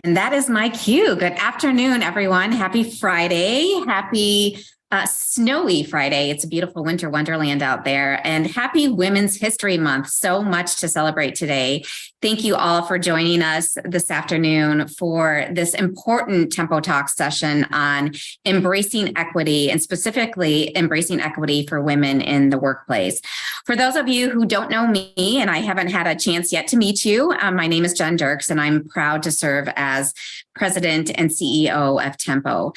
And that is my cue. Good afternoon, everyone. Happy Friday. Happy snowy Friday. It's a beautiful winter wonderland out there. And happy Women's History Month. So much to celebrate today. Thank you all for joining us this afternoon for this important Tempo Talk session on embracing equity, and specifically embracing equity for women in the workplace. For those of you who don't know me, and I haven't had a chance yet to meet you, my name is Jen Dirks, and I'm proud to serve as President and CEO of Tempo.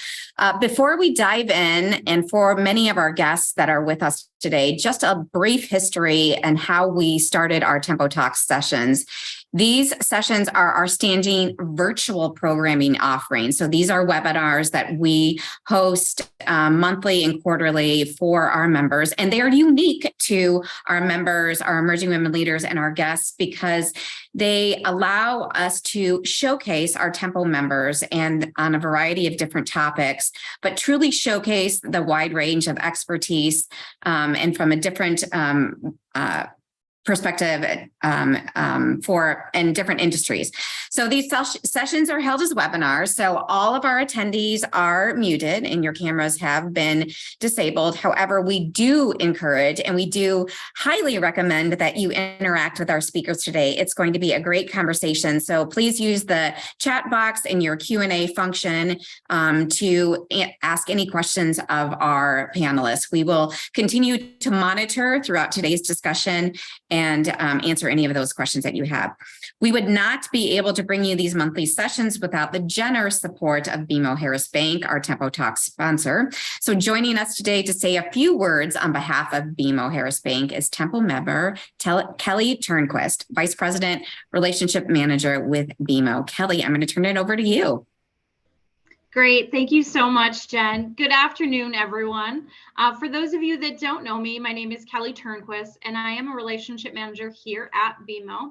Before we dive in, and for many of our guests that are with us today, just a brief history and how we started our Tempo Talk sessions. These sessions are our standing virtual programming offering. So these are webinars that we host monthly and quarterly for our members, and they are unique to our members, our emerging women leaders, and our guests because they allow us to showcase our Tempo members and on a variety of different topics, but truly showcase the wide range of expertise and from a different perspective for in different industries. So these sessions are held as webinars. So all of our attendees are muted and your cameras have been disabled. However, we do encourage and we do highly recommend that you interact with our speakers today. It's going to be a great conversation. So please use the chat box in your Q&A function to ask any questions of our panelists. We will continue to monitor throughout today's discussion and answer any of those questions that you have. We would not be able to bring you these monthly sessions without the generous support of BMO Harris Bank, our Tempo Talk sponsor. So joining us today to say a few words on behalf of BMO Harris Bank is Tempo member Kelly Turnquist, Vice President, Relationship Manager with BMO. Kelly, I'm going to turn it over to you. Great. Thank you so much, Jen. Good afternoon, everyone. For those of you that don't know me, my name is Kelly Turnquist, and I am a relationship manager here at BMO.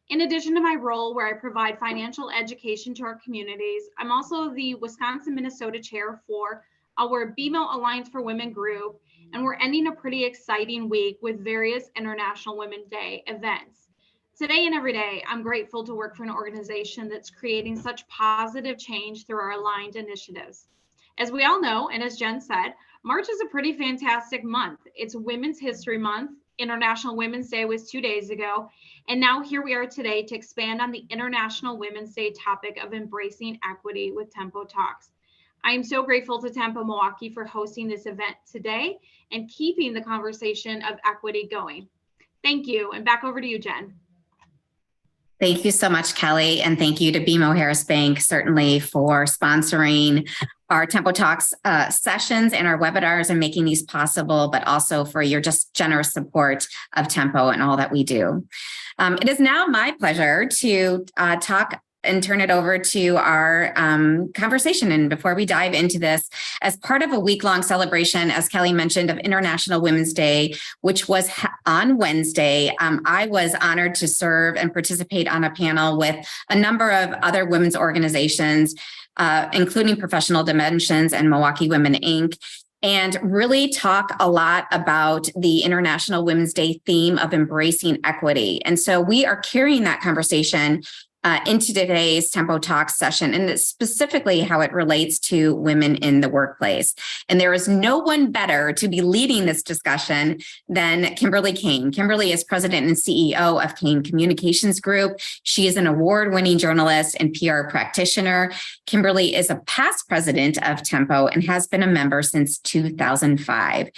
In addition to my role where I provide financial education to our communities, I'm also the Wisconsin-Minnesota chair for our BMO Alliance for Women group, and we're ending a pretty exciting week with various International Women's Day events. Today and every day, I'm grateful to work for an organization that's creating such positive change through our aligned initiatives. As we all know, and as Jen said, March is a pretty fantastic month. It's Women's History Month. International Women's Day was 2 days ago. And now here we are today to expand on the International Women's Day topic of embracing equity with Tempo Talks. I am so grateful to Tempo Milwaukee for hosting this event today and keeping the conversation of equity going. Thank you, and back over to you, Jen. Thank you so much, Kelly. And thank you to BMO Harris Bank, certainly for sponsoring our Tempo Talks sessions and our webinars and making these possible, but also for your just generous support of Tempo and all that we do. It is now my pleasure to talk and turn it over to our conversation. And before we dive into this, as part of a week-long celebration, as Kelly mentioned, of International Women's Day, which was on Wednesday, I was honored to serve and participate on a panel with a number of other women's organizations, including Professional Dimensions and Milwaukee Women, Inc., and really talk a lot about the International Women's Day theme of embracing equity. And so we are carrying that conversation into today's Tempo Talks session, and specifically how it relates to women in the workplace. And there is no one better to be leading this discussion than Kimberly Kane. Kimberly is President and CEO of Kane Communications Group. She is an award-winning journalist and PR practitioner. Kimberly is a past president of Tempo and has been a member since 2005.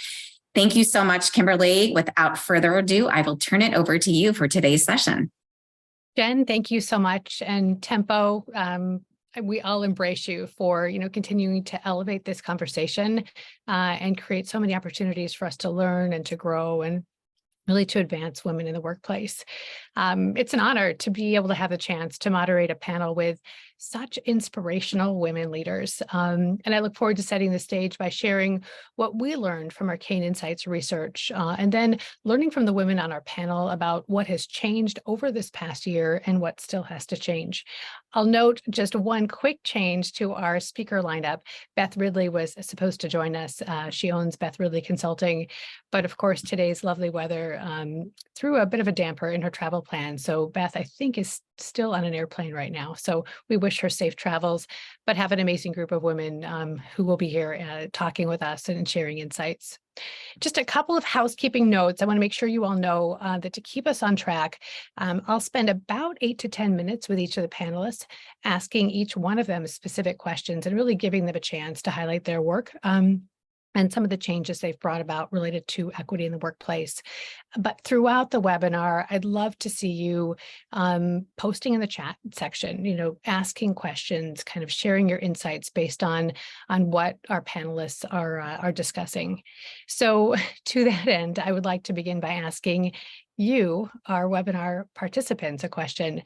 Thank you so much, Kimberly. Without further ado, I will turn it over to you for today's session. Jen, thank you so much. And Tempo, we all embrace you for, continuing to elevate this conversation and create so many opportunities for us to learn and to grow and really to advance women in the workplace. It's an honor to be able to have the chance to moderate a panel with such inspirational women leaders. And I look forward to setting the stage by sharing what we learned from our Kane Insights research, and then learning from the women on our panel about what has changed over this past year and what still has to change. I'll note just one quick change to our speaker lineup. Beth Ridley was supposed to join us. She owns Beth Ridley Consulting, but of course today's lovely weather threw a bit of a damper in her travel plan. So Beth, I think, is still on an airplane right now. So we wish her safe travels, but have an amazing group of women who will be here talking with us and sharing insights. Just a couple of housekeeping notes. I want to make sure you all know that to keep us on track, I'll spend about 8 to 10 minutes with each of the panelists, asking each one of them specific questions and really giving them a chance to highlight their work. And some of the changes they've brought about related to equity in the workplace. But throughout the webinar, I'd love to see you posting in the chat section, asking questions, kind of sharing your insights based on what our panelists are discussing. So to that end, I would like to begin by asking you, our webinar participants, a question.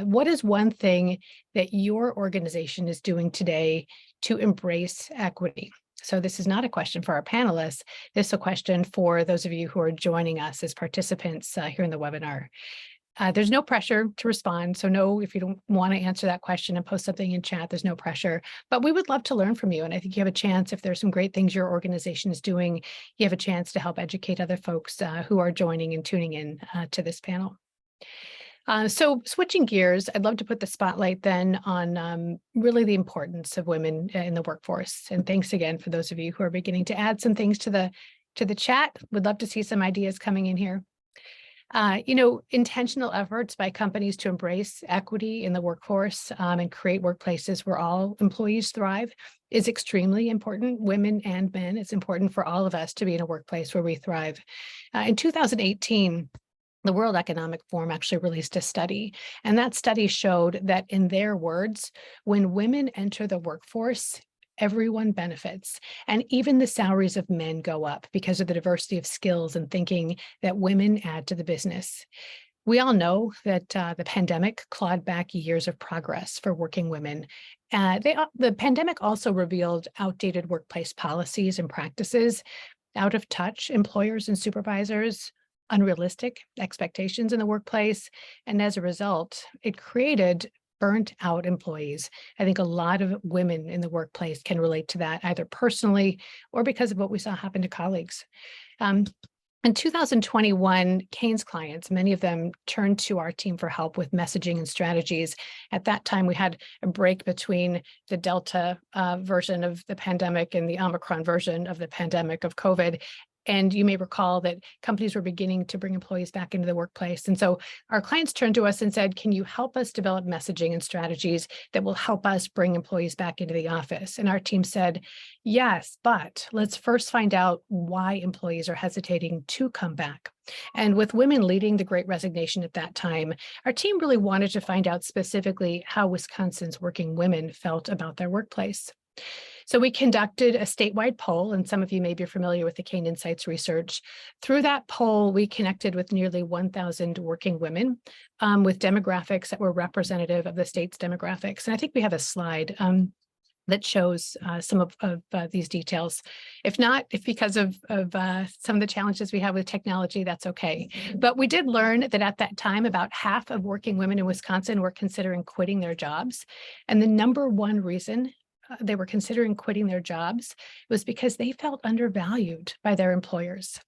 What is one thing that your organization is doing today to embrace equity? So this is not a question for our panelists. This is a question for those of you who are joining us as participants here in the webinar. There's no pressure to respond. So no, if you don't want to answer that question and post something in chat, there's no pressure. But we would love to learn from you. And I think you have a chance, if there's some great things your organization is doing, you have a chance to help educate other folks who are joining and tuning in to this panel. So switching gears, I'd love to put the spotlight then on really the importance of women in the workforce. And thanks again for those of you who are beginning to add some things to the chat. Would love to see some ideas coming in here. Intentional efforts by companies to embrace equity in the workforce and create workplaces where all employees thrive is extremely important. Women and men, it's important for all of us to be in a workplace where we thrive. In 2018, the World Economic Forum actually released a study, and that study showed that, in their words, when women enter the workforce, everyone benefits, and even the salaries of men go up because of the diversity of skills and thinking that women add to the business. We all know that the pandemic clawed back years of progress for working women. The pandemic also revealed outdated workplace policies and practices, out of touch employers and supervisors, unrealistic expectations in the workplace. And as a result, it created burnt out employees. I think a lot of women in the workplace can relate to that, either personally or because of what we saw happen to colleagues. In 2021, Kane's clients, many of them turned to our team for help with messaging and strategies. At that time, we had a break between the Delta version of the pandemic and the Omicron version of the pandemic of COVID. And you may recall that companies were beginning to bring employees back into the workplace. And so our clients turned to us and said, can you help us develop messaging and strategies that will help us bring employees back into the office? And our team said, yes, but let's first find out why employees are hesitating to come back. And with women leading the Great Resignation at that time, our team really wanted to find out specifically how Wisconsin's working women felt about their workplace. So we conducted a statewide poll, and some of you may be familiar with the Kane Insights research. Through that poll, we connected with nearly 1,000 working women with demographics that were representative of the state's demographics. And I think we have a slide that shows some of these details. If because of some of the challenges we have with technology, that's okay. But we did learn that at that time, about half of working women in Wisconsin were considering quitting their jobs. And the number one reason they were considering quitting their jobs was because they felt undervalued by their employers.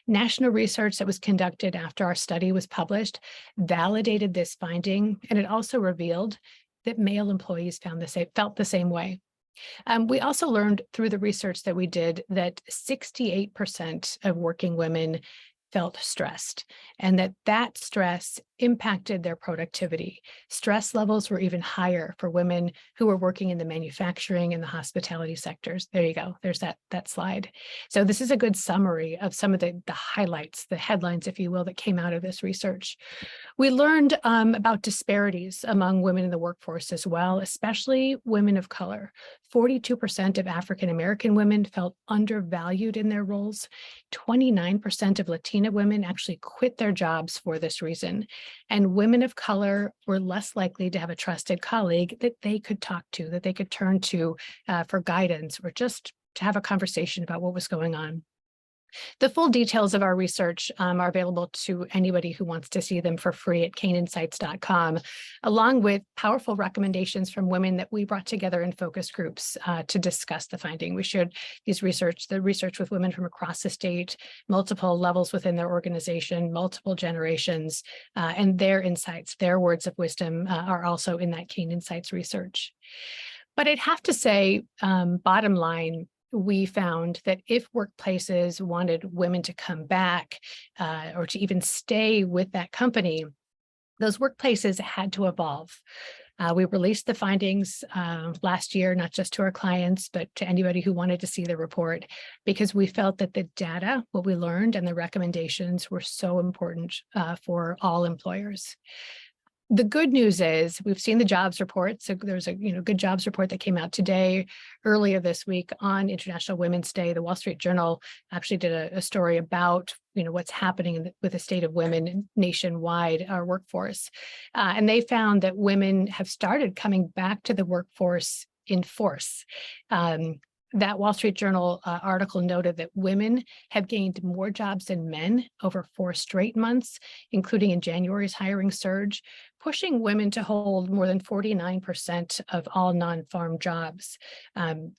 National research that was conducted after our study was published validated this finding, and it also revealed that male employees felt the same way. We also learned through the research that we did that 68% of working women felt stressed, and that stress impacted their productivity. Stress levels were even higher for women who were working in the manufacturing and the hospitality sectors. There you go. There's that slide. So this is a good summary of some of the highlights, the headlines, if you will, that came out of this research. We learned about disparities among women in the workforce as well, especially women of color. 42% of African American women felt undervalued in their roles. 29% of Latina women actually quit their jobs for this reason. And women of color were less likely to have a trusted colleague that they could talk to, that they could turn to for guidance, or just to have a conversation about what was going on. The full details of our research are available to anybody who wants to see them for free at caneinsights.com, along with powerful recommendations from women that we brought together in focus groups to discuss the finding. We shared the research with women from across the state, multiple levels within their organization, multiple generations, and their insights, their words of wisdom are also in that Cain Insights research. But I'd have to say, bottom line, we found that if workplaces wanted women to come back or to even stay with that company, those workplaces had to evolve. We released the findings last year, not just to our clients, but to anybody who wanted to see the report, because we felt that the data, what we learned, and the recommendations were so important for all employers. The good news is we've seen the jobs report. So there's a good jobs report that came out today, earlier this week on International Women's Day. The Wall Street Journal actually did a story about what's happening with the state of women nationwide, our workforce, and they found that women have started coming back to the workforce in force. That Wall Street Journal article noted that women have gained more jobs than men over 4 straight months, including in January's hiring surge, pushing women to hold more than 49% of all non-farm jobs.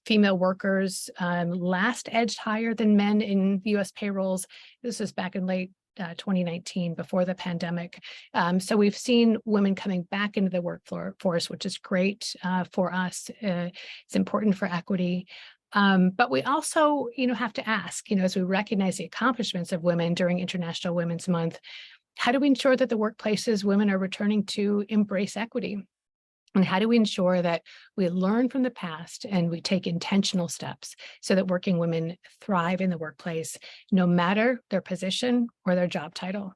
Female workers last edged higher than men in U.S. payrolls. This was back in late 2019, before the pandemic. So we've seen women coming back into the workforce, which is great for us. It's important for equity. But we also, have to ask, as we recognize the accomplishments of women during International Women's Month, how do we ensure that the workplaces women are returning to embrace equity? And how do we ensure that we learn from the past and we take intentional steps so that working women thrive in the workplace, no matter their position or their job title?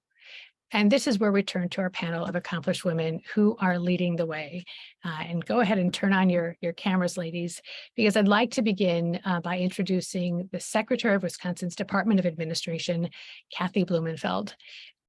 And this is where we turn to our panel of accomplished women who are leading the way. And go ahead and turn on your cameras, ladies, because I'd like to begin by introducing the Secretary of Wisconsin's Department of Administration, Kathy Blumenfeld.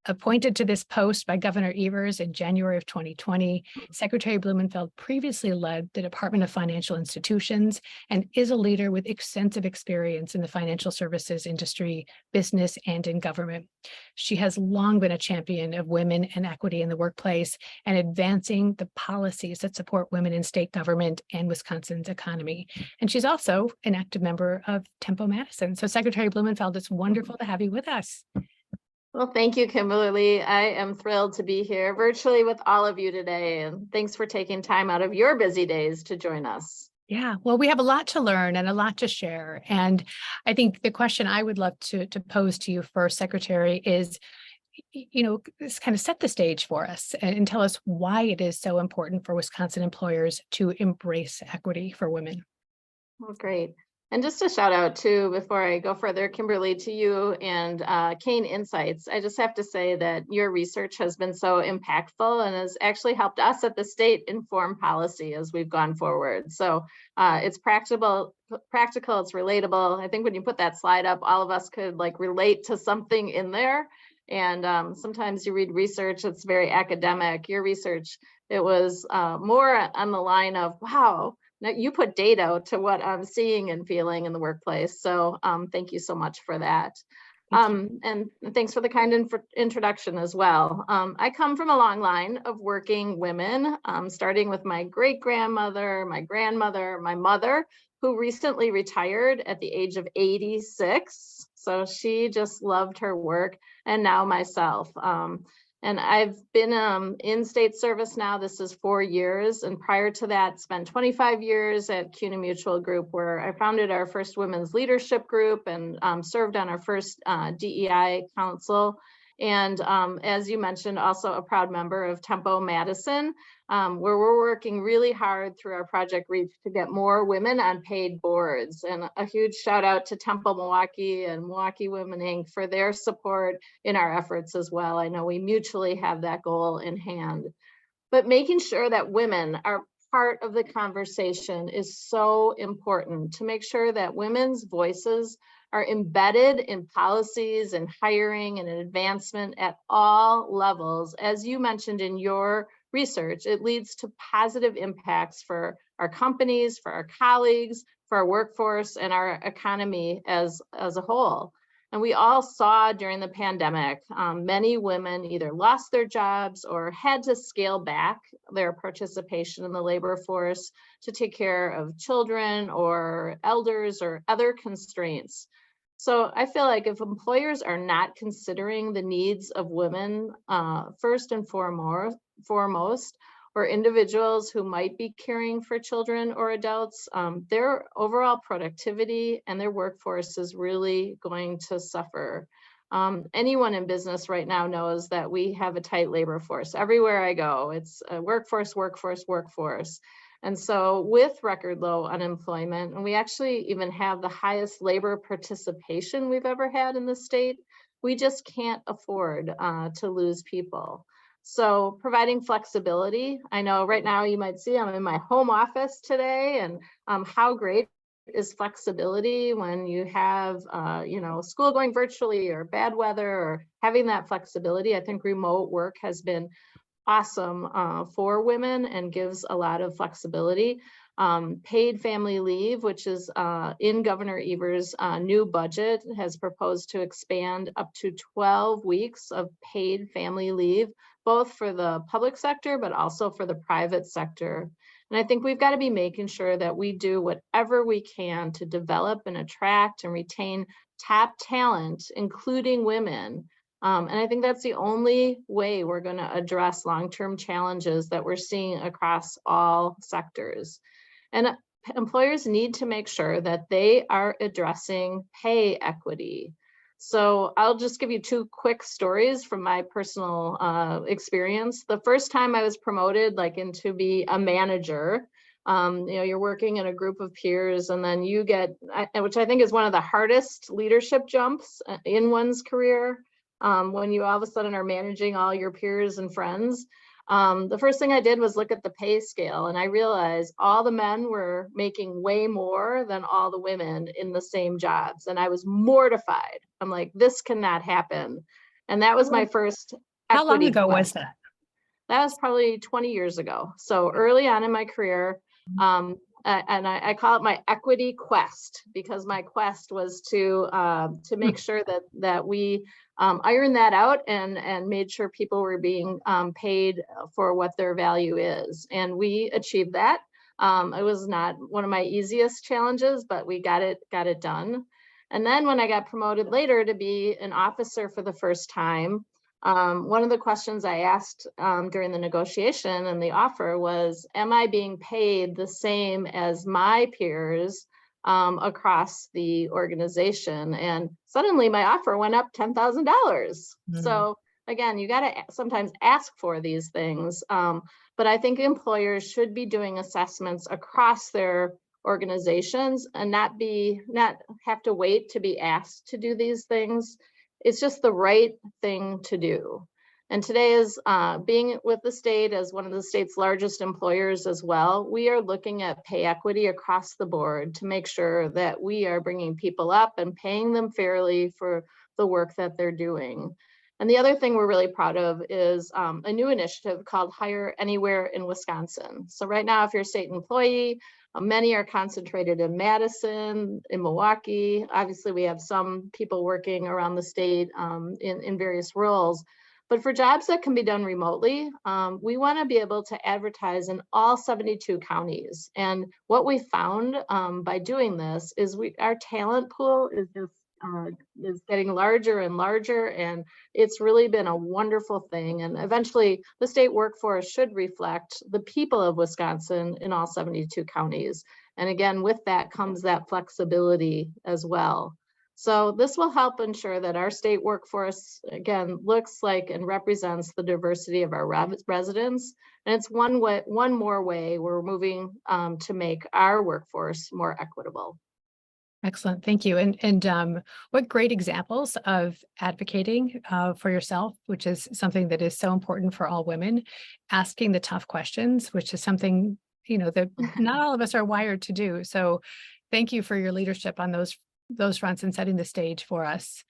Appointed to this post by Governor Evers in January of 2020, Secretary Blumenfeld previously led the Department of Financial Institutions and is a leader with extensive experience in the financial services industry, business, and in government. She has long been a champion of women and equity in the workplace and advancing the policies that support women in state government and Wisconsin's economy. And she's also an active member of Tempo Madison. So Secretary Blumenfeld, it's wonderful to have you with us. Well, thank you, Kimberly. I am thrilled to be here virtually with all of you today. And thanks for taking time out of your busy days to join us. Yeah, well, we have a lot to learn and a lot to share. And I think the question I would love to pose to you first, Secretary, is, this kind of set the stage for us and tell us why it is so important for Wisconsin employers to embrace equity for women. Well, great. And just a shout out too, before I go further, Kimberly, to you and Cain Insights. I just have to say that your research has been so impactful and has actually helped us at the state inform policy as we've gone forward. So it's practical, it's relatable. I think when you put that slide up, all of us could relate to something in there. And sometimes you read research, it's very academic. Your research, it was more on the line of, wow, now you put data to what I'm seeing and feeling in the workplace. So thank you so much for that. And thanks for the kind introduction as well. I come from a long line of working women, starting with my great-grandmother, my grandmother, my mother, who recently retired at the age of 86. So she just loved her work, and now myself. And I've been in state service now. This is 4 years. And prior to that, spent 25 years at CUNA Mutual Group, where I founded our first women's leadership group and served on our first DEI council. And as you mentioned, also a proud member of Tempo Madison, where we're working really hard through our Project Reach to get more women on paid boards. And a huge shout out to Tempo Milwaukee and Milwaukee Women Inc. for their support in our efforts as well. I know we mutually have that goal in hand. But making sure that women are part of the conversation is so important to make sure that women's voices are embedded in policies and hiring and advancement at all levels. As you mentioned in your research, it leads to positive impacts for our companies, for our colleagues, for our workforce, and our economy as a whole. And we all saw during the pandemic, many women either lost their jobs or had to scale back their participation in the labor force to take care of children or elders or other constraints. So I feel like if employers are not considering the needs of women first and foremost, or individuals who might be caring for children or adults, their overall productivity and their workforce is really going to suffer. Anyone in business right now knows that we have a tight labor force. Everywhere I go, it's a workforce. And so with record low unemployment, and we actually even have the highest labor participation we've ever had in the state, we just can't afford to lose people. So providing flexibility, I know right now you might see I'm in my home office today, and how great is flexibility when you have, school going virtually or bad weather, or having that flexibility. I think remote work has been awesome for women and gives a lot of flexibility. Paid family leave, which is in Governor Evers' new budget, has proposed to expand up to 12 weeks of paid family leave, both for the public sector, but also for the private sector. And I think we've got to be making sure that we do whatever we can to develop and attract and retain top talent, including women. And I think that's the only way we're going to address long-term challenges that we're seeing across all sectors. And employers need to make sure that they are addressing pay equity. So I'll just give you two quick stories from my personal experience. The first time I was promoted to be a manager, you're working in a group of peers, and then you get, which I think is one of the hardest leadership jumps in one's career, when you all of a sudden are managing all your peers and friends. The first thing I did was look at the pay scale, and I realized all the men were making way more than all the women in the same jobs. And I was mortified. I'm like, this cannot happen. And that was my first. How long ago quest. was that? That was probably 20 years ago. So early on in my career, and I call it my equity quest, because my quest was to make sure that we ironed that out and made sure people were being paid for what their value is. And we achieved that. It was not one of my easiest challenges, but we got it done. And then when I got promoted later to be an officer for the first time, one of the questions I asked during the negotiation and the offer was, am I being paid the same as my peers across the organization? And suddenly my offer went up $10,000. So again, you got to sometimes ask for these things. But I think employers should be doing assessments across their organizations and not have to wait to be asked to do these things. It's just the right thing to do. And today is being with the state as one of the state's largest employers as well, we are looking at pay equity across the board to make sure that we are bringing people up and paying them fairly for the work that they're doing. And the other thing we're really proud of is a new initiative called Hire Anywhere in Wisconsin. So right now, if you're a state employee, many are concentrated in Madison, in Milwaukee. Obviously, we have some people working around the state in various roles. But for jobs that can be done remotely, we want to be able to advertise in all 72 counties. And what we found by doing this is our talent pool is getting larger and larger, and it's really been a wonderful thing. And eventually the state workforce should reflect the people of Wisconsin in all 72 counties. And again, with that comes that flexibility as well. So this will help ensure that our state workforce, again, looks like and represents the diversity of our residents. And it's one more way we're moving to make our workforce more equitable. Excellent. Thank you. And what great examples of advocating for yourself, which is something that is so important for all women, asking the tough questions, which is something, that not all of us are wired to do. So thank you for your leadership on those fronts and setting the stage for us.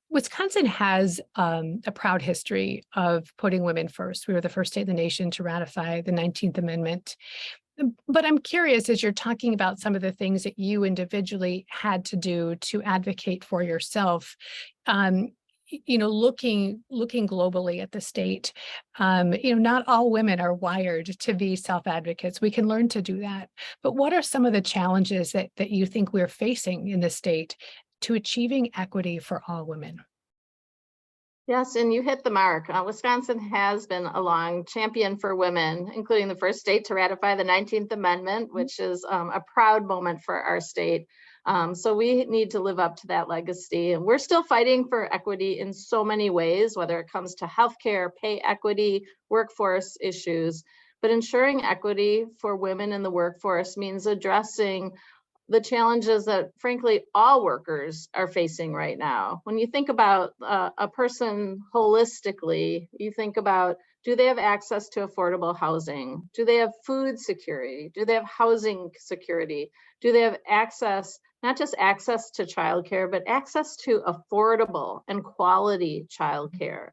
Wisconsin has a proud history of putting women first. We were the first state in the nation to ratify the 19th Amendment. But I'm curious, as you're talking about some of the things that you individually had to do to advocate for yourself, looking globally at the state, not all women are wired to be self-advocates. We can learn to do that. But what are some of the challenges that you think we're facing in the state to achieving equity for all women? Yes, and you hit the mark. Wisconsin has been a long champion for women, including the first state to ratify the 19th Amendment, which is a proud moment for our state. So we need to live up to that legacy. And we're still fighting for equity in so many ways, whether it comes to healthcare, pay equity, workforce issues. But ensuring equity for women in the workforce means addressing the challenges that, frankly, all workers are facing right now. When you think about a person holistically, you think about, do they have access to affordable housing? Do they have food security? Do they have housing security? Do they have access, not just access to childcare, but access to affordable and quality childcare?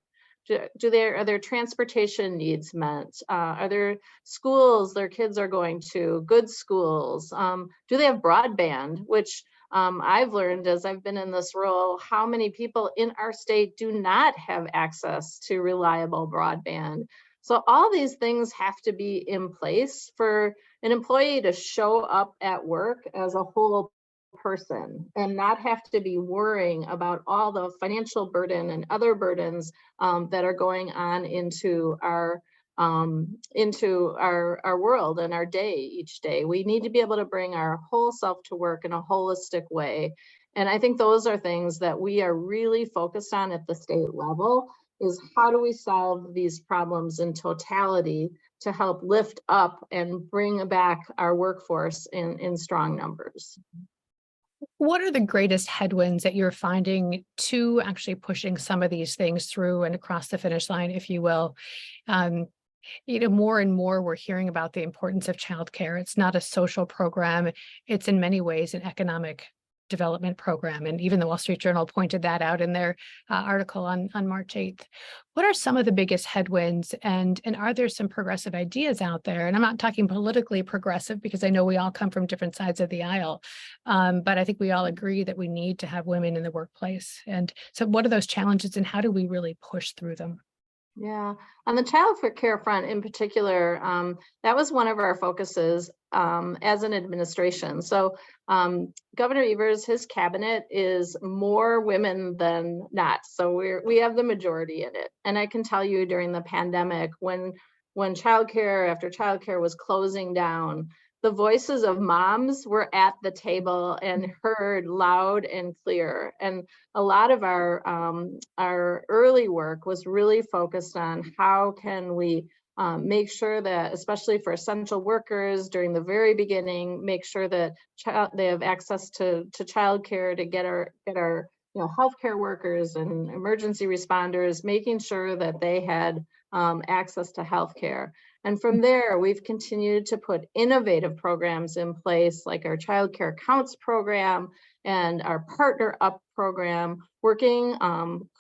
Are their transportation needs met? Are there schools their kids are going to, good schools? Do they have broadband, which I've learned as I've been in this role, how many people in our state do not have access to reliable broadband? So all these things have to be in place for an employee to show up at work as a whole person and not have to be worrying about all the financial burden and other burdens that are going on into our world and our day each day. We need to be able to bring our whole self to work in a holistic way. And I think those are things that we are really focused on at the state level, is how do we solve these problems in totality to help lift up and bring back our workforce in strong numbers. What are the greatest headwinds that you're finding to actually pushing some of these things through and across the finish line, if you will? More and more we're hearing about the importance of childcare. It's not a social program. It's in many ways an economic development program. And even the Wall Street Journal pointed that out in their article on March 8th. What are some of the biggest headwinds, and are there some progressive ideas out there? And I'm not talking politically progressive, because I know we all come from different sides of the aisle, but I think we all agree that we need to have women in the workplace. And so what are those challenges, and how do we really push through them? Yeah, on the child care front in particular, that was one of our focuses as an administration. So Governor Evers, his cabinet is more women than not. So we have the majority in it. And I can tell you during the pandemic, when childcare after childcare was closing down, the voices of moms were at the table and heard loud and clear. And a lot of our early work was really focused on how can we make sure that, especially for essential workers during the very beginning, make sure that they have access to childcare, to get our healthcare workers and emergency responders, making sure that they had access to healthcare. And from there, we've continued to put innovative programs in place, like our Child Care Counts program and our Partner Up program, working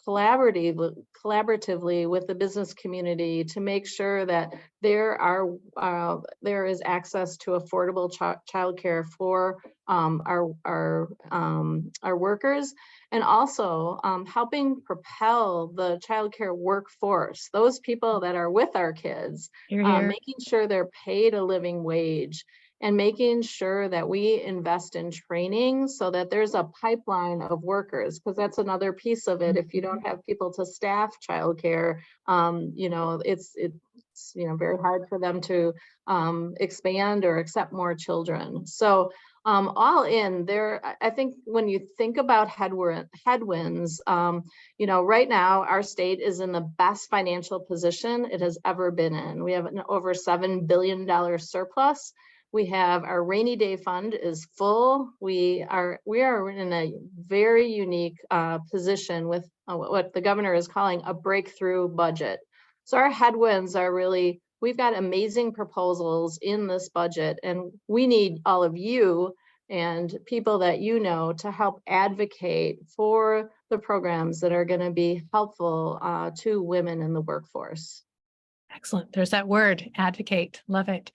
collaboratively with the business community to make sure that there is access to affordable childcare for our workers, and also helping propel the childcare workforce, those people that are with our kids, making sure they're paid a living wage, and making sure that we invest in training so that there's a pipeline of workers, because that's another piece of it. If you don't have people to staff childcare, it's very hard for them to expand or accept more children. So all in there, I think when you think about headwinds, right now our state is in the best financial position it has ever been in. We have an over $7 billion surplus. We have our rainy day fund is full. We are in a very unique position with what the governor is calling a breakthrough budget. So our headwinds are really, we've got amazing proposals in this budget, and we need all of you and people that you know to help advocate for the programs that are going to be helpful to women in the workforce. Excellent. There's that word, advocate. Love it.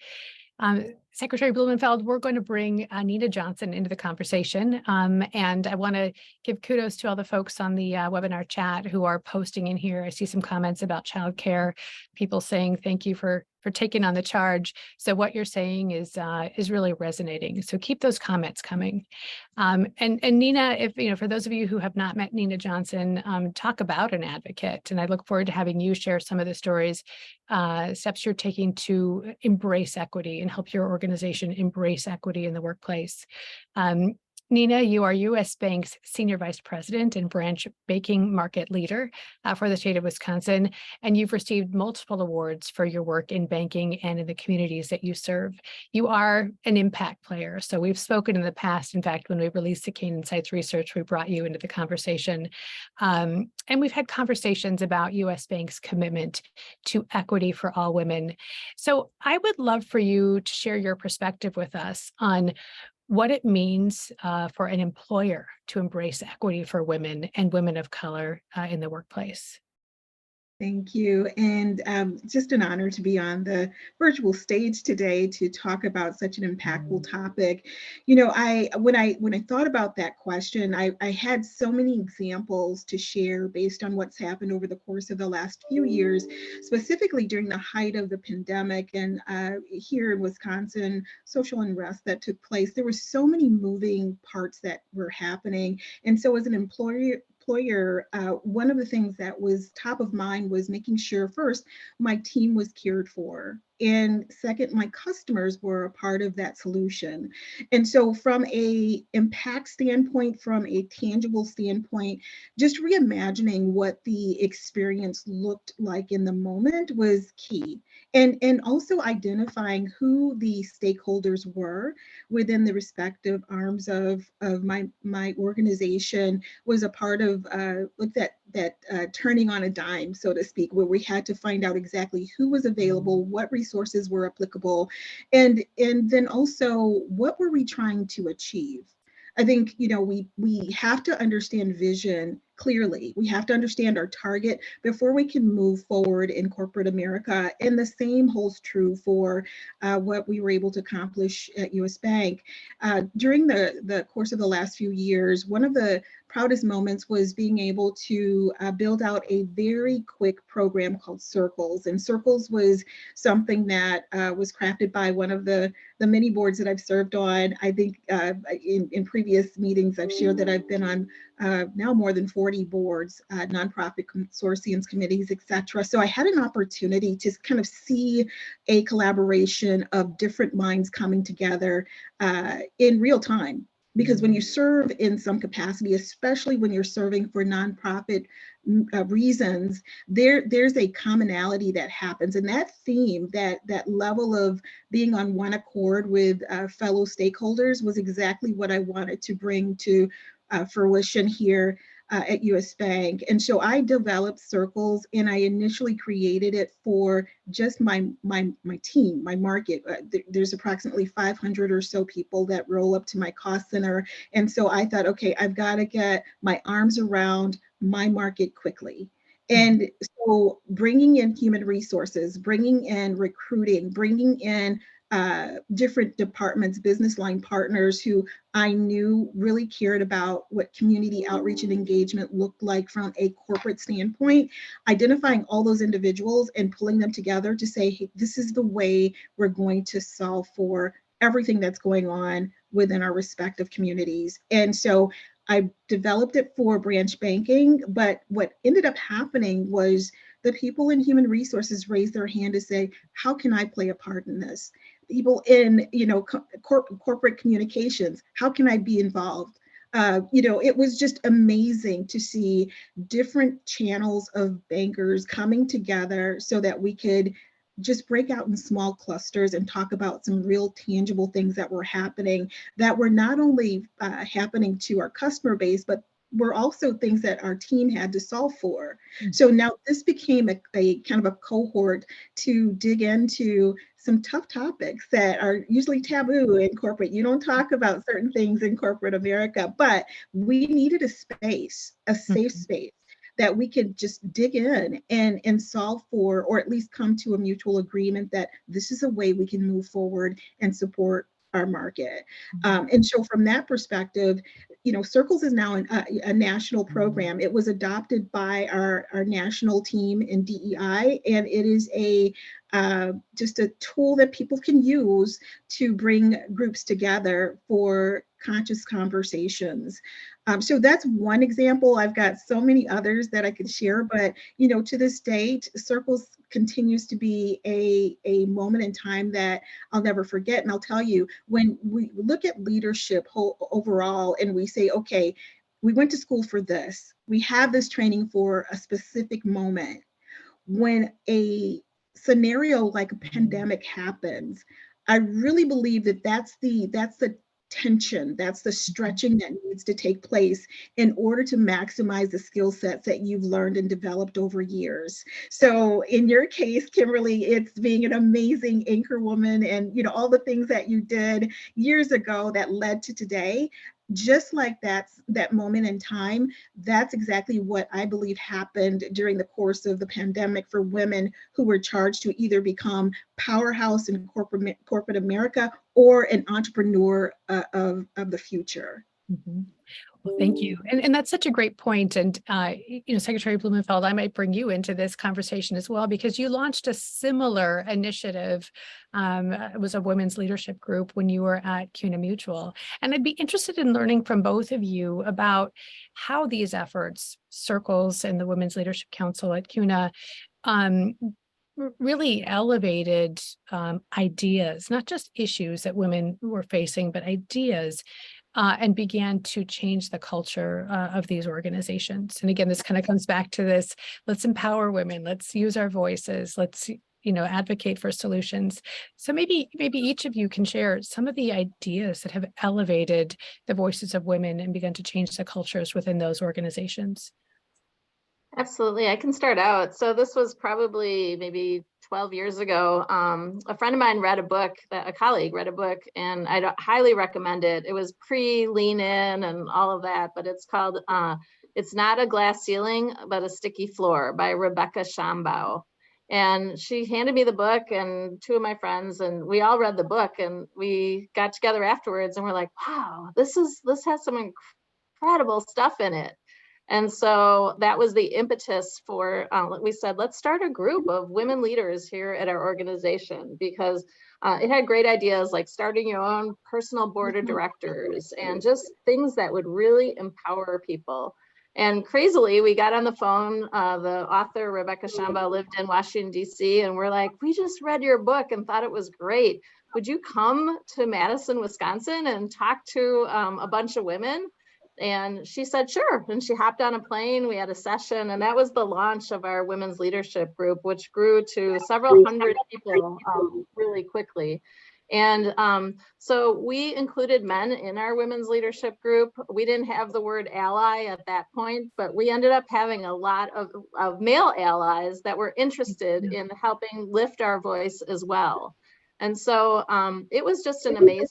Secretary Blumenfeld, we're going to bring Nina Johnson into the conversation. And I want to give kudos to all the folks on the webinar chat who are posting in here. I see some comments about childcare, people saying thank you for taking on the charge. So what you're saying is really resonating. So keep those comments coming. And Nina, if for those of you who have not met Nina Johnson, talk about an advocate. And I look forward to having you share some of the stories, steps you're taking to embrace equity and help your organization embrace equity in the workplace. Nina, you are U.S. Bank's Senior Vice President and Branch Banking Market Leader for the state of Wisconsin, and you've received multiple awards for your work in banking and in the communities that you serve. You are an impact player. So we've spoken in the past. In fact, when we released the Cain Insights research, we brought you into the conversation. And we've had conversations about U.S. Bank's commitment to equity for all women. So I would love for you to share your perspective with us on what it means for an employer to embrace equity for women and women of color in the workplace. Thank you. And just an honor to be on the virtual stage today to talk about such an impactful topic. When I thought about that question, I had so many examples to share based on what's happened over the course of the last few years, specifically during the height of the pandemic and here in Wisconsin, social unrest that took place. There were so many moving parts that were happening. And so as an employer, one of the things that was top of mind was making sure first, my team was cared for. And second, my customers were a part of that solution. And so from a impact standpoint, from a tangible standpoint, just reimagining what the experience looked like in the moment was key. And also identifying who the stakeholders were within the respective arms of my organization was a part of like that turning on a dime, so to speak, where we had to find out exactly who was available, what resources were applicable, and then also what were we trying to achieve. I think we have to understand vision clearly. We have to understand our target before we can move forward in corporate America. And the same holds true for what we were able to accomplish at US Bank. During the course of the last few years, one of the proudest moments was being able to build out a very quick program called Circles. And Circles was something that was crafted by one of the many boards that I've served on. I think in previous meetings, I've shared that I've been on now more than 40 boards, nonprofit consortiums, committees, et cetera. So I had an opportunity to kind of see a collaboration of different minds coming together in real time. Because when you serve in some capacity, especially when you're serving for nonprofit reasons, there's a commonality that happens. And that theme, that level of being on one accord with fellow stakeholders was exactly what I wanted to bring to fruition here at US Bank. And so I developed Circles, and I initially created it for just my team, my market. There's approximately 500 or so people that roll up to my cost center. And so I thought, okay, I've got to get my arms around my market quickly. And so bringing in human resources, bringing in recruiting, bringing in different departments, business line partners who I knew really cared about what community outreach and engagement looked like from a corporate standpoint, identifying all those individuals and pulling them together to say, hey, this is the way we're going to solve for everything that's going on within our respective communities. And so I developed it for branch banking, but what ended up happening was the people in human resources raised their hand to say, how can I play a part in this? People in corporate communications, how can I be involved? It was just amazing to see different channels of bankers coming together so that we could just break out in small clusters and talk about some real tangible things that were happening, that were not only happening to our customer base, but were also things that our team had to solve for. So now this became a kind of a cohort to dig into some tough topics that are usually taboo in corporate. You don't talk about certain things in corporate America, but we needed a space, a safe space that we could just dig in and solve for, or at least come to a mutual agreement that this is a way we can move forward and support our market. And so from that perspective, Circles is now a national program. It was adopted by our national team in DEI, and it is just a tool that people can use to bring groups together for conscious conversations. So that's one example. I've got so many others that I could share, but to this date, Circles continues to be a moment in time that I'll never forget. And I'll tell you, when we look at leadership overall and we say, okay, we went to school for this, we have this training for a specific moment. When a scenario like a pandemic happens, I really believe that that's the tension, that's the stretching that needs to take place in order to maximize the skill sets that you've learned and developed over years. So in your case, Kimberly, it's being an amazing anchor woman and all the things that you did years ago that led to today. Just like that moment in time, that's exactly what I believe happened during the course of the pandemic for women who were charged to either become powerhouse in corporate America or an entrepreneur of the future. Mm-hmm. Well, thank you. And that's such a great point. And, Secretary Blumenfeld, I might bring you into this conversation as well, because you launched a similar initiative. It was a women's leadership group when you were at CUNA Mutual. And I'd be interested in learning from both of you about how these efforts, Circles and the Women's Leadership Council at CUNA, really elevated ideas, not just issues that women were facing, but ideas, and began to change the culture of these organizations. And again, this kind of comes back to this: let's empower women, let's use our voices, let's advocate for solutions. So maybe each of you can share some of the ideas that have elevated the voices of women and begun to change the cultures within those organizations. Absolutely. I can start out. So this was probably maybe 12 years ago. A friend of mine read a book, a colleague read a book, and I highly recommend it. It was pre-Lean In and all of that, but it's called It's Not a Glass Ceiling, but a Sticky Floor by Rebecca Shambaugh. And she handed me the book and two of my friends, and we all read the book, and we got together afterwards and we're like, wow, this has some incredible stuff in it. And so that was the impetus for, we said, let's start a group of women leaders here at our organization, because it had great ideas like starting your own personal board of directors and just things that would really empower people. And crazily, we got on the phone, the author, Rebecca Shambaugh, lived in Washington, D.C., and we're like, we just read your book and thought it was great. Would you come to Madison, Wisconsin and talk to a bunch of women? And she said, sure. And she hopped on a plane. We had a session, and that was the launch of our women's leadership group, which grew to several hundred people really quickly. And so we included men in our women's leadership group. We didn't have the word ally at that point, but we ended up having a lot of male allies that were interested in helping lift our voice as well. And so it was just an amazing,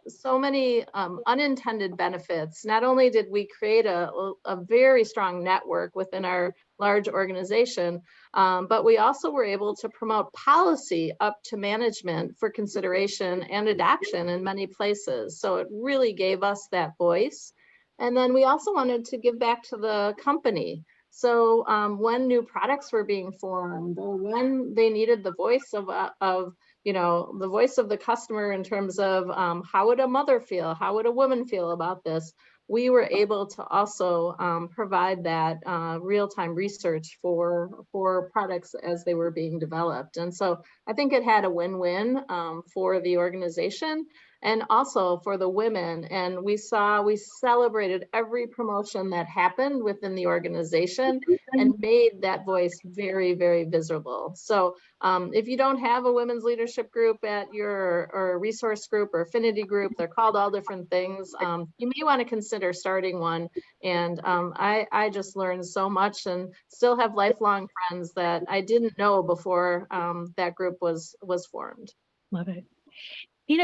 so many unintended benefits. Not only did we create a very strong network within our large organization, but we also were able to promote policy up to management for consideration and adoption in many places. So it really gave us that voice. And then we also wanted to give back to the company. So when new products were being formed, or when they needed the voice of the voice of the customer in terms of how would a mother feel, how would a woman feel about this, we were able to also provide that real-time research for products as they were being developed. And so I think it had a win-win for the organization and also for the women. And we celebrated every promotion that happened within the organization and made that voice very, very visible. So if you don't have a women's leadership group at or resource group or affinity group, they're called all different things, you may want to consider starting one. And I just learned so much and still have lifelong friends that I didn't know before that group was formed. Love it.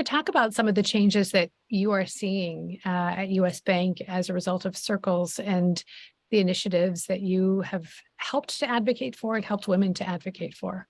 Talk about some of the changes that you are seeing at US Bank as a result of Circles, and the initiatives that you have helped to advocate for and helped women to advocate for?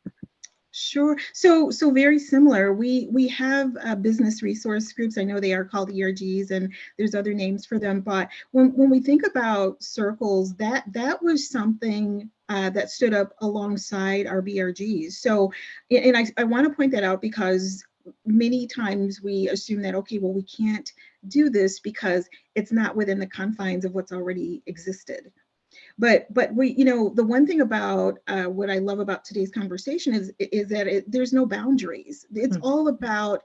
Sure. So very similar. We have business resource groups. I know they are called ERGs, and there's other names for them. But when we think about circles, that was something that stood up alongside our BRGs. So, and I want to point that out because many times we assume that, okay, well, we can't do this because it's not within the confines of what's already existed. But we, the one thing about what I love about today's conversation is that there's no boundaries. It's all about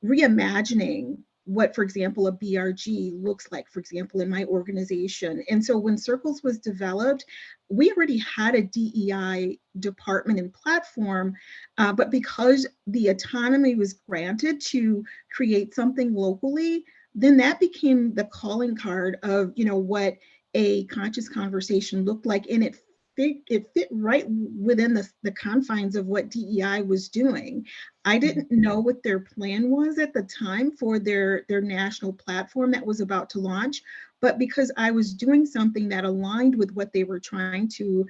reimagining what, for example, a BRG looks like, for example, in my organization. And so when Circles was developed, we already had a DEI department and platform, but because the autonomy was granted to create something locally, then that became the calling card of, what a conscious conversation looked like, and it fit right within the confines of what DEI was doing. I didn't know what their plan was at the time for their national platform that was about to launch, but because I was doing something that aligned with what they were trying to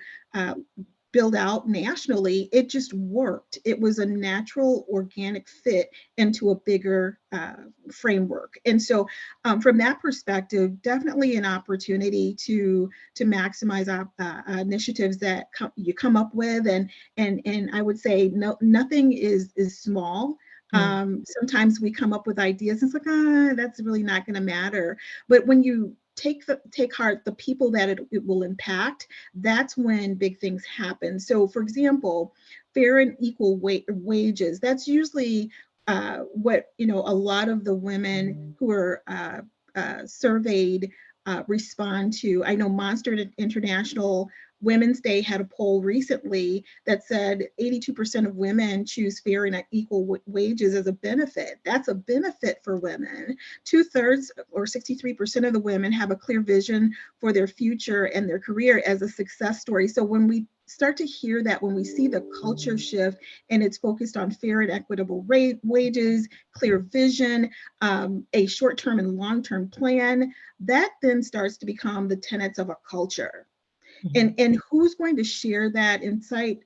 build out nationally, it just worked. It was a natural, organic fit into a bigger framework. And so from that perspective, definitely an opportunity to maximize initiatives that you come up with. And I would say nothing is small. Sometimes we come up with ideas and it's like, that's really not going to matter. But when you take heart the people that it will impact, that's when big things happen. So for example, fair and equal wages, that's usually what a lot of the women who are surveyed respond to. I know Monster International Women's Day had a poll recently that said 82% of women choose fair and equal wages as a benefit. That's a benefit for women. 2/3 or 63% of the women have a clear vision for their future and their career as a success story. So when we start to hear that, when we see the culture shift and it's focused on fair and equitable wages, clear vision, a short-term and long-term plan, that then starts to become the tenets of a culture. And who's going to share that insight?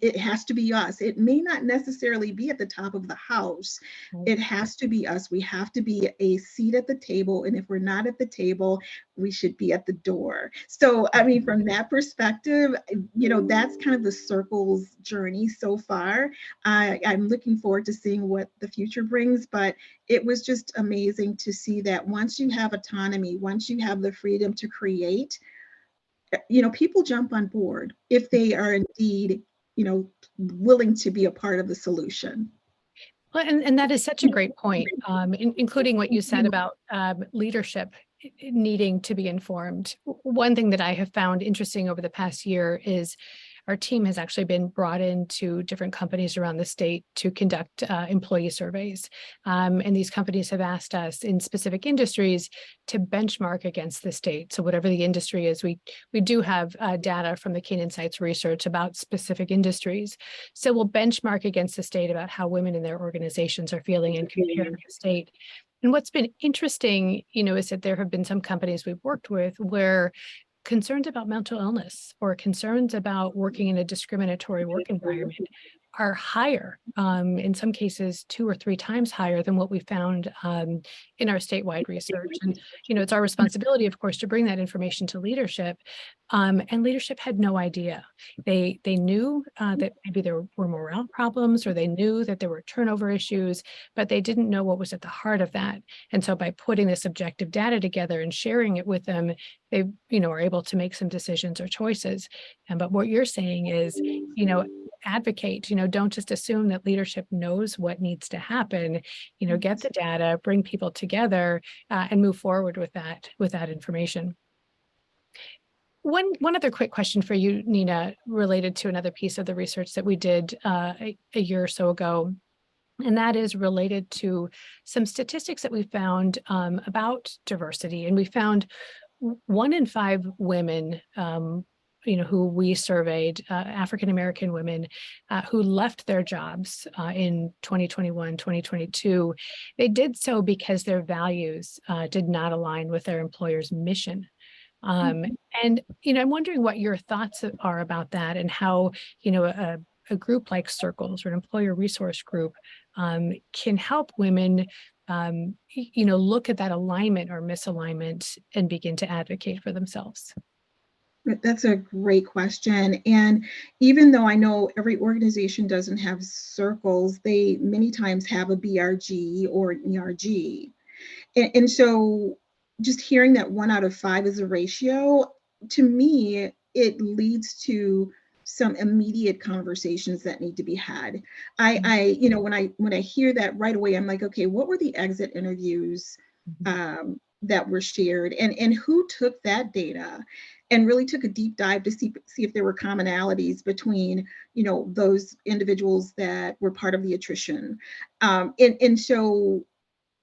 It has to be us. It may not necessarily be at the top of the house. It has to be us. We have to be a seat at the table. And if we're not at the table, we should be at the door. So, I mean, from that perspective, that's kind of the Circles journey so far. I'm looking forward to seeing what the future brings, but it was just amazing to see that once you have autonomy, once you have the freedom to create, people jump on board if they are indeed, willing to be a part of the solution. Well, and that is such a great point, including what you said about leadership needing to be informed. One thing that I have found interesting over the past year is our team has actually been brought into different companies around the state to conduct employee surveys. And these companies have asked us in specific industries to benchmark against the state. So whatever the industry is, we do have data from the Cain Insights research about specific industries. So we'll benchmark against the state about how women in their organizations are feeling and compare to the state. And what's been interesting, is that there have been some companies we've worked with where concerns about mental illness or concerns about working in a discriminatory work environment are higher, in some cases 2 or 3 times higher than what we found in our statewide research. And, it's our responsibility, of course, to bring that information to leadership. And leadership had no idea. They knew that maybe there were morale problems, or they knew that there were turnover issues, but they didn't know what was at the heart of that. And so by putting this objective data together and sharing it with them, they, are able to make some decisions or choices. But what you're saying is, advocate, don't just assume that leadership knows what needs to happen, get the data, bring people together, and move forward with that information. One other quick question for you, Nina, related to another piece of the research that we did a year or so ago. And that is related to some statistics that we found about diversity. And we found 1 in 5 women, who we surveyed, African-American women who left their jobs in 2021, 2022, they did so because their values did not align with their employer's mission. And And, I'm wondering what your thoughts are about that and how, a group like Circles or an employer resource group can help women, look at that alignment or misalignment and begin to advocate for themselves. That's a great question. And even though I know every organization doesn't have circles, they many times have a BRG or an ERG. And so just hearing that 1 out of 5 is a ratio, to me, it leads to some immediate conversations that need to be had. When I hear that right away, I'm like, okay, what were the exit interviews that were shared, and who took that data and really took a deep dive to see if there were commonalities between those individuals that were part of the attrition, and so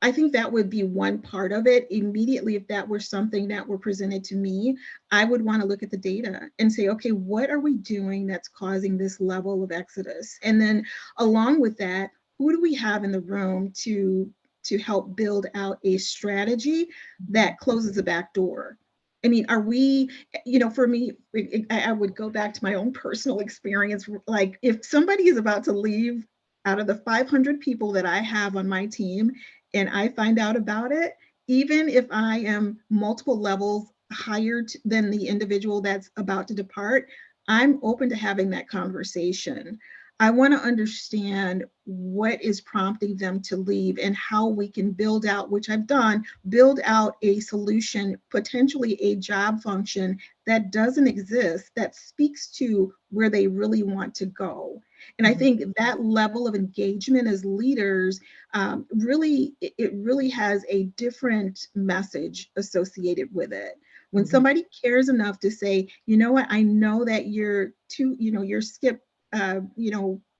I think that would be one part of it. Immediately, if that were something that were presented to me, I would want to look at the data and say, okay, what are we doing that's causing this level of exodus? And then along with that, who do we have in the room to help build out a strategy that closes the back door? I mean, are we, for me, I would go back to my own personal experience. Like if somebody is about to leave out of the 500 people that I have on my team, and I find out about it, even if I am multiple levels higher than the individual that's about to depart, I'm open to having that conversation. I want to understand what is prompting them to leave and how we can build out, which I've done, build out a solution, potentially a job function that doesn't exist, that speaks to where they really want to go. And I think that level of engagement as leaders really has a different message associated with it. When somebody cares enough to say, you know what, I know that you're skip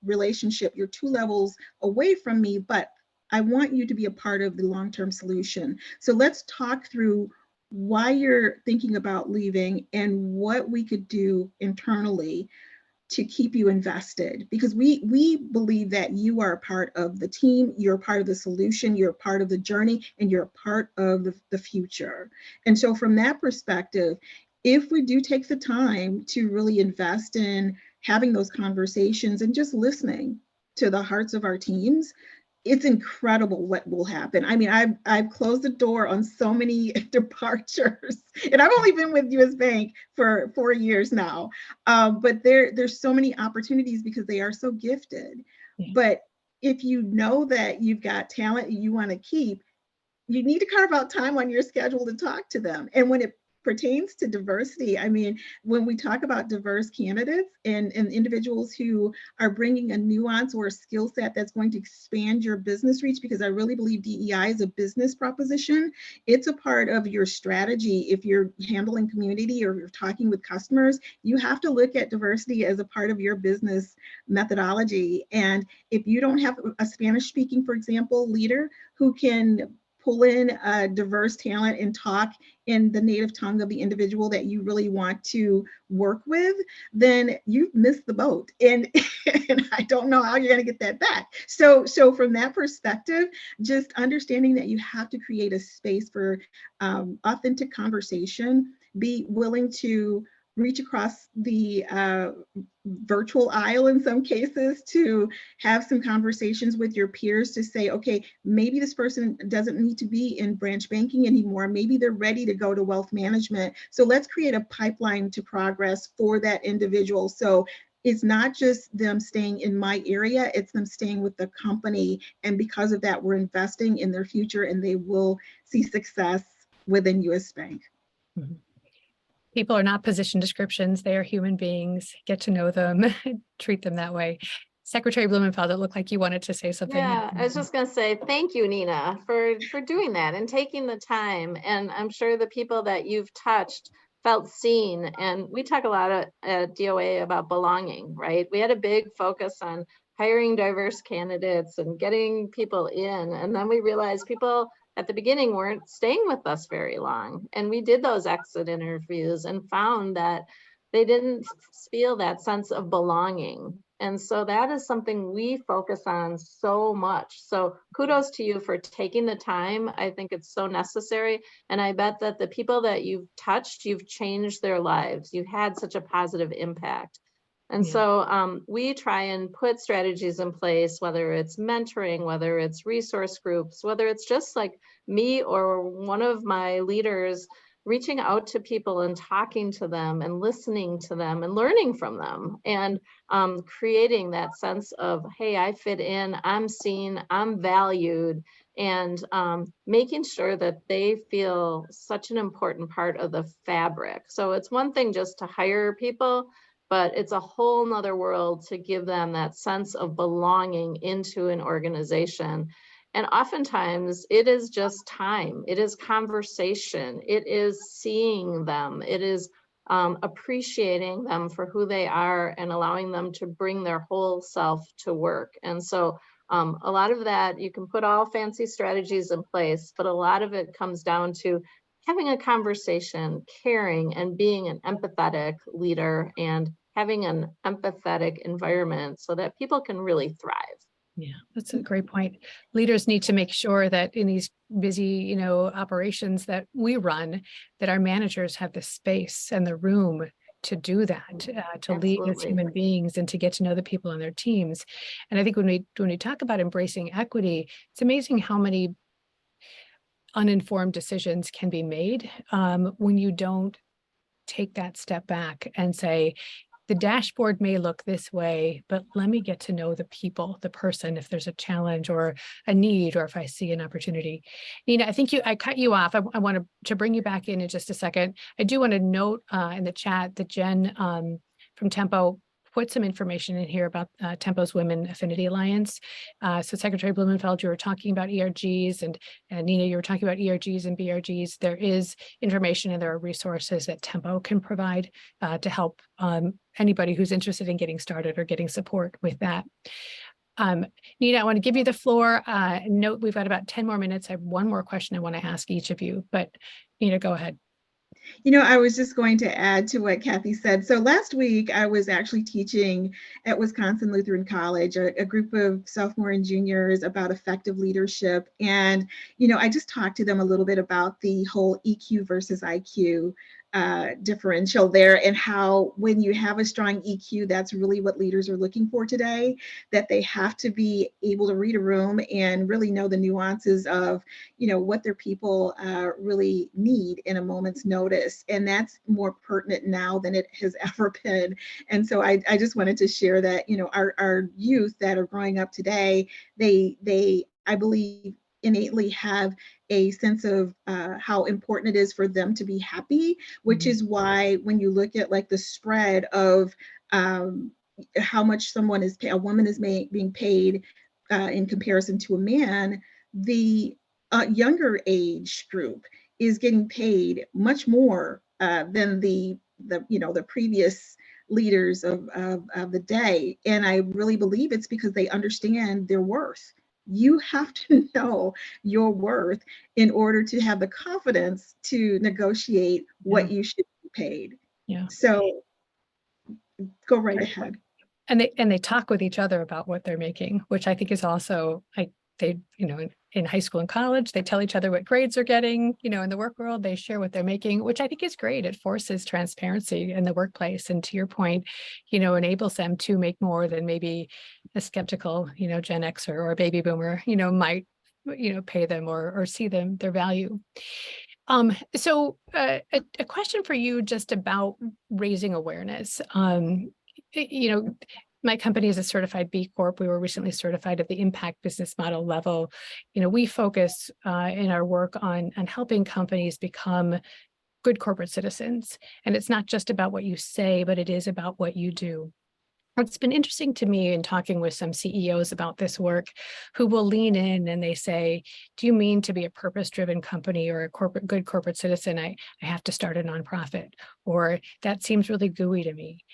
relationship, you're 2 levels away from me, but I want you to be a part of the long-term solution. So let's talk through why you're thinking about leaving and what we could do internally to keep you invested, because we believe that you are a part of the team, you're a part of the solution, you're a part of the journey, and you're a part of the future. And so from that perspective, if we do take the time to really invest in having those conversations and just listening to the hearts of our teams, it's incredible what will happen. I mean, I've closed the door on so many departures, and I've only been with US Bank for 4 years now. But there's so many opportunities because they are so gifted. Yeah. But if you know that you've got talent you want to keep, you need to carve out time on your schedule to talk to them. And when it pertains to diversity, I mean, when we talk about diverse candidates and individuals who are bringing a nuance or a skill set that's going to expand your business reach, because I really believe DEI is a business proposition. It's a part of your strategy. If you're handling community or you're talking with customers, you have to look at diversity as a part of your business methodology. And if you don't have a Spanish speaking, for example, leader who can pull in a diverse talent and talk in the native tongue of the individual that you really want to work with, then you've missed the boat. And I don't know how you're going to get that back. So from that perspective, just understanding that you have to create a space for authentic conversation, be willing to reach across the virtual aisle in some cases to have some conversations with your peers to say, okay, maybe this person doesn't need to be in branch banking anymore. Maybe they're ready to go to wealth management. So let's create a pipeline to progress for that individual. So it's not just them staying in my area, it's them staying with the company. And because of that, we're investing in their future and they will see success within US Bank. Mm-hmm. People are not position descriptions. They are human beings. Get to know them, treat them that way. Secretary Blumenfeld, it looked like you wanted to say something. Yeah, I was just going to say thank you, Nina, for doing that and taking the time. And I'm sure the people that you've touched felt seen. And we talk a lot at DOA about belonging, right? We had a big focus on hiring diverse candidates and getting people in. And then we realized people at the beginning weren't staying with us very long. And we did those exit interviews and found that they didn't feel that sense of belonging. And so that is something we focus on so much. So kudos to you for taking the time. I think it's so necessary. And I bet that the people that you've touched, you've changed their lives. You've had such a positive impact. And so we try and put strategies in place, whether it's mentoring, whether it's resource groups, whether it's just like me or one of my leaders reaching out to people and talking to them and listening to them and learning from them, and creating that sense of, hey, I fit in, I'm seen, I'm valued, and making sure that they feel such an important part of the fabric. So it's one thing just to hire people, but it's a whole nother world to give them that sense of belonging into an organization. And oftentimes it is just time, it is conversation, it is seeing them, it is appreciating them for who they are and allowing them to bring their whole self to work. And so a lot of that, you can put all fancy strategies in place, but a lot of it comes down to having a conversation, caring, and being an empathetic leader and having an empathetic environment so that people can really thrive. Yeah, that's a great point. Leaders need to make sure that in these busy, operations that we run, that our managers have the space and the room to do that, to lead as Absolutely. human beings and to get to know the people on their teams. And I think when we talk about embracing equity, it's amazing how many uninformed decisions can be made when you don't take that step back and say, the dashboard may look this way, but let me get to know the people, the person, if there's a challenge or a need, or if I see an opportunity. Nina, I think I cut you off. I want to bring you back in just a second. I do want to note in the chat that Jen from Tempo put some information in here about Tempo's Women Affinity Alliance. So Secretary Blumenfeld, you were talking about ERGs, and Nina, you were talking about ERGs and BRGs. There is information and there are resources that Tempo can provide to help anybody who's interested in getting started or getting support with that. Nina, I want to give you the floor. Note we've got about 10 more minutes. I have one more question I want to ask each of you, but Nina, go ahead. I was just going to add to what Kathy said. So last week, I was actually teaching at Wisconsin Lutheran College, a group of sophomore and juniors about effective leadership. And, I just talked to them a little bit about the whole EQ versus IQ differential there, and how when you have a strong EQ, that's really what leaders are looking for today, that they have to be able to read a room and really know the nuances of, what their people really need in a moment's notice. And that's more pertinent now than it has ever been. And so I just wanted to share that, our youth that are growing up today, they I believe innately have a sense of how important it is for them to be happy, which is why when you look at like the spread of how much a woman is being paid in comparison to a man, the younger age group is getting paid much more than the previous leaders of the day. And I really believe it's because they understand their worth. You have to know your worth in order to have the confidence to negotiate what you should be paid. Yeah. So go right ahead. And they talk with each other about what they're making, which I think is also they, in high school and college, they tell each other what grades they're getting, in the work world, they share what they're making, which I think is great. It forces transparency in the workplace. And to your point, enables them to make more than maybe a skeptical, Gen Xer or a baby boomer, might, pay them or see their value. So a question for you just about raising awareness. My company is a certified B Corp. We were recently certified at the impact business model level. We focus in our work on helping companies become good corporate citizens. And it's not just about what you say, but it is about what you do. It's been interesting to me in talking with some CEOs about this work who will lean in and they say, do you mean to be a purpose-driven company or a good corporate citizen? I have to start a nonprofit, or that seems really gooey to me.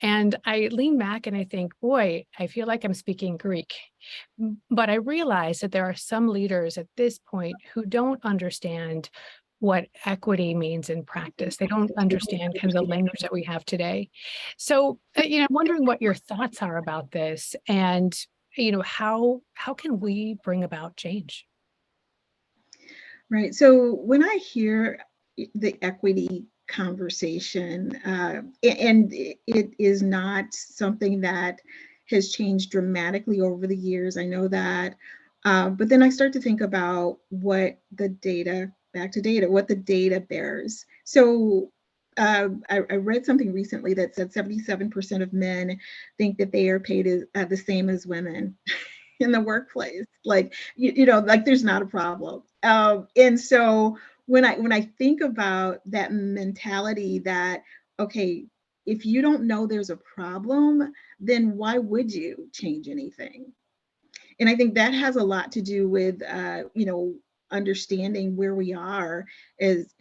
And I lean back and I think, boy, I feel like I'm speaking Greek. But I realize that there are some leaders at this point who don't understand what equity means in practice. They don't understand kind of the language that we have today. So, I'm wondering what your thoughts are about this, and how can we bring about change? Right. So when I hear the equity conversation, and it is not something that has changed dramatically over the years, I know that. But then I start to think about what the data, back to data, what the data bears. So I read something recently that said 77% of men think that they are paid the same as women in the workplace. Like, like there's not a problem. And so when I think about that mentality that, okay, if you don't know there's a problem, then why would you change anything? And I think that has a lot to do with, understanding where we are as,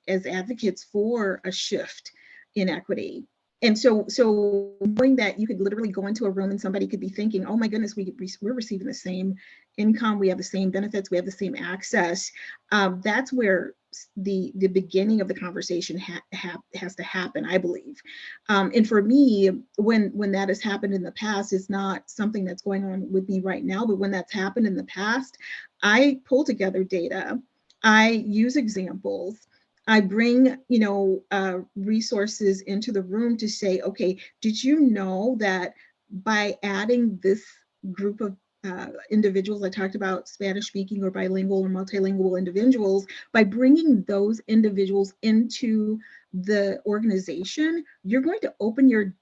as advocates for a shift in equity. And so knowing that you could literally go into a room and somebody could be thinking, oh my goodness, we're receiving the same income, we have the same benefits, we have the same access. That's where the beginning of the conversation has to happen, I believe. And for me, when that has happened in the past, it's not something that's going on with me right now, but when that's happened in the past, I pull together data, I use examples, I bring, resources into the room to say, okay, did you know that by adding this group of individuals, I talked about Spanish speaking or bilingual or multilingual individuals, by bringing those individuals into the organization, you're going to open your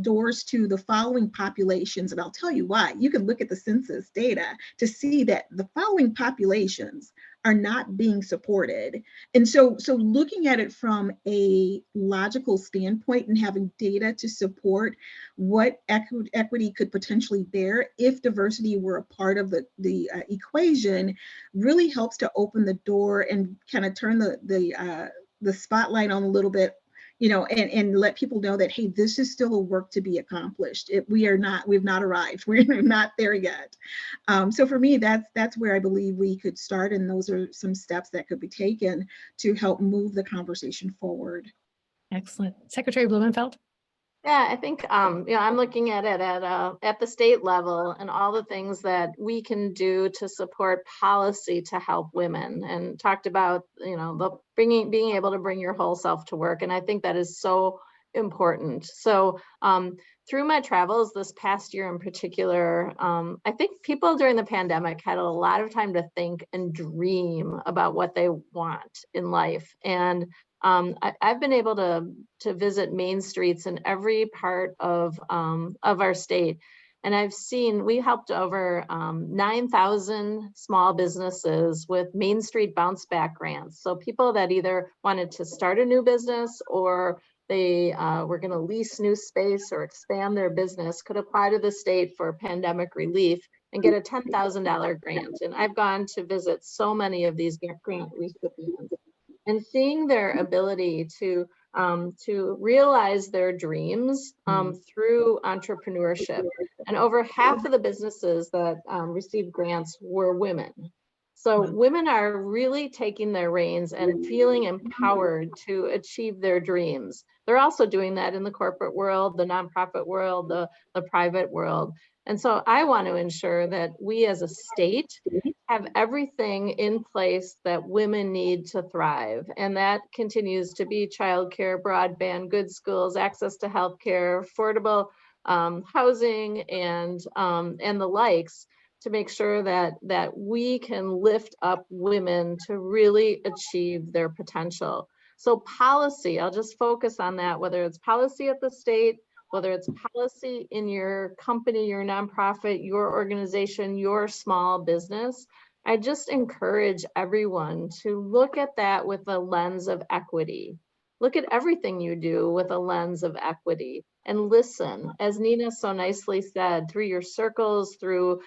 doors to the following populations. And I'll tell you why. You can look at the census data to see that the following populations are not being supported. And so looking at it from a logical standpoint and having data to support what equity could potentially bear if diversity were a part of the equation really helps to open the door and kind of turn the spotlight on a little bit, and let people know that, hey, this is still a work to be accomplished. We've not arrived. We're not there yet. So for me, that's where I believe we could start. And those are some steps that could be taken to help move the conversation forward. Excellent. Secretary Blumenfeld? Yeah, I think I'm looking at it at the state level and all the things that we can do to support policy to help women, and talked about the being able to bring your whole self to work, and I think that is so important. So through my travels this past year in particular, I think people during the pandemic had a lot of time to think and dream about what they want in life, and I've been able to visit main streets in every part of our state, and I've seen we helped over 9,000 small businesses with Main Street Bounce Back grants. So people that either wanted to start a new business or they were going to lease new space or expand their business could apply to the state for pandemic relief and get a $10,000 grant. And I've gone to visit so many of these grant recipients, and seeing their ability to realize their dreams through entrepreneurship. And over half of the businesses that received grants were women. So women are really taking their reins and feeling empowered to achieve their dreams. They're also doing that in the corporate world, the nonprofit world, the private world. And so I want to ensure that we as a state have everything in place that women need to thrive. And that continues to be childcare, broadband, good schools, access to healthcare, affordable housing, and the likes, to make sure that we can lift up women to really achieve their potential. So policy, I'll just focus on that, whether it's policy at the state, whether it's policy in your company, your nonprofit, your organization, your small business. I just encourage everyone to look at that with a lens of equity. Look at everything you do with a lens of equity, and listen. As Nina so nicely said, through your circles, through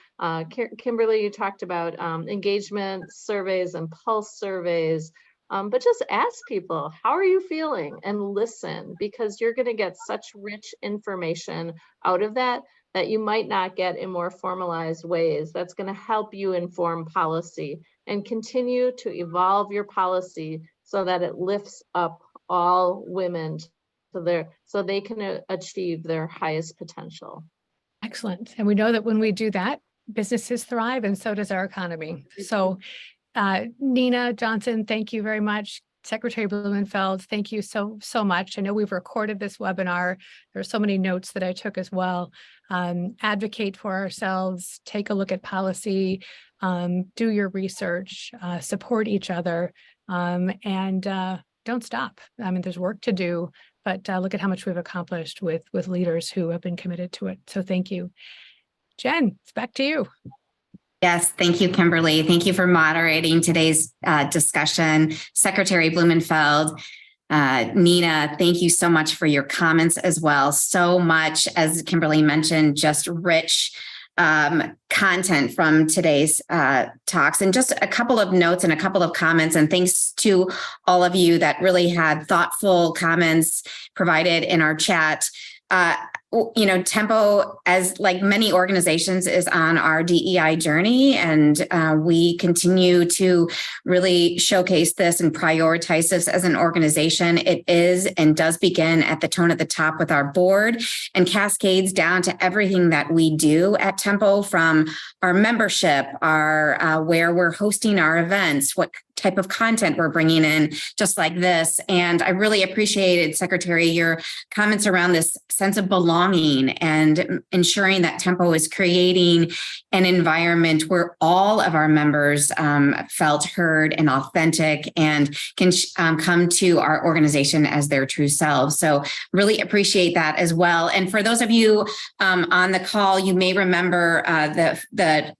Kimberly, you talked about engagement surveys and pulse surveys. But just ask people, how are you feeling? And listen, because you're going to get such rich information out of that you might not get in more formalized ways. That's going to help you inform policy and continue to evolve your policy so that it lifts up all women so they can achieve their highest potential. Excellent. And we know that when we do that, businesses thrive and so does our economy. So Nina Johnson, thank you very much. Secretary Blumenfeld, thank you so much. I know we've recorded this webinar. There are so many notes that I took as well. Advocate for ourselves, take a look at policy, do your research, support each other, and don't stop. I mean, there's work to do, but look at how much we've accomplished with leaders who have been committed to it. So thank you. Jen, it's back to you. Yes, thank you, Kimberly. Thank you for moderating today's discussion. Secretary Blumenfeld, Nina, thank you so much for your comments as well. So much, as Kimberly mentioned, just rich content from today's talks, and just a couple of notes and a couple of comments, and thanks to all of you that really had thoughtful comments provided in our chat. Tempo, as like many organizations, is on our DEI journey, and we continue to really showcase this and prioritize this as an organization. It is and does begin at the tone at the top with our board and cascades down to everything that we do at Tempo, from our membership, our where we're hosting our events, what type of content we're bringing in, just like this. And I really appreciated, Secretary, your comments around this sense of belonging and ensuring that Tempo is creating an environment where all of our members felt heard and authentic and can come to our organization as their true selves. So really appreciate that as well. And for those of you on the call, you may remember the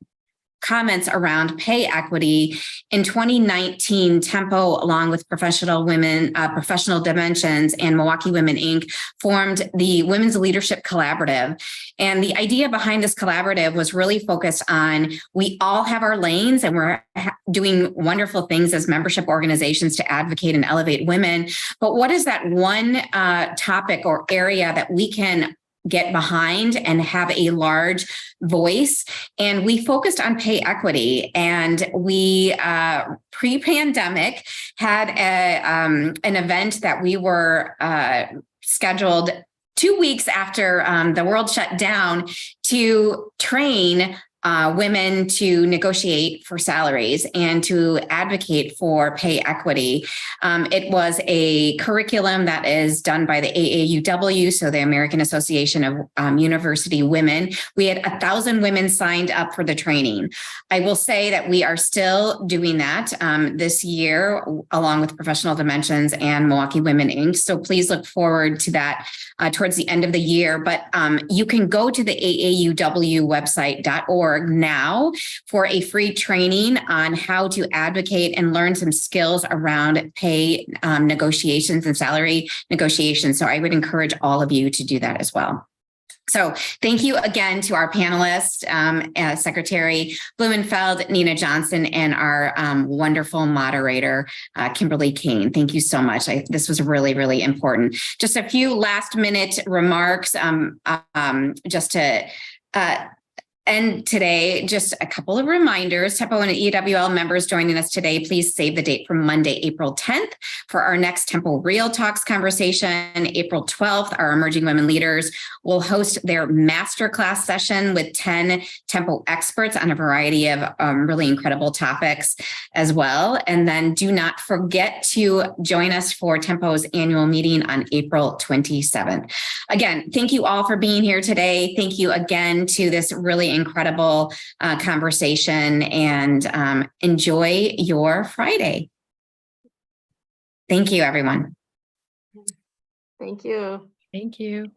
comments around pay equity. In 2019, Tempo, along with Professional Dimensions and Milwaukee Women, Inc., formed the Women's Leadership Collaborative. And the idea behind this collaborative was really focused on, we all have our lanes and we're doing wonderful things as membership organizations to advocate and elevate women. But what is that one topic or area that we can get behind and have a large voice? And we focused on pay equity, and we pre-pandemic had an event that we were scheduled 2 weeks after the world shut down to train women to negotiate for salaries and to advocate for pay equity. It was a curriculum that is done by the AAUW, so the American Association of University Women. We had 1,000 women signed up for the training. I will say that we are still doing that this year, along with Professional Dimensions and Milwaukee Women, Inc. So please look forward to that towards the end of the year. But you can go to the AAUW website.org now for a free training on how to advocate and learn some skills around pay negotiations and salary negotiations. So I would encourage all of you to do that as well. So thank you again to our panelists, Secretary Blumenfeld, Nina Johnson, and our wonderful moderator, Kimberly Kane. Thank you so much. This was really, really important. Just a few last minute remarks just to end today. Just a couple of reminders. Tempo and EWL members joining us today, please save the date for Monday, April 10th for our next Tempo Real Talks conversation. April 12th, our emerging women leaders will host their masterclass session with 10 Tempo experts on a variety of really incredible topics as well. And then do not forget to join us for Tempo's annual meeting on April 27th. Again, thank you all for being here today. Thank you again to this really incredible conversation, and enjoy your Friday. Thank you, everyone. Thank you. Thank you.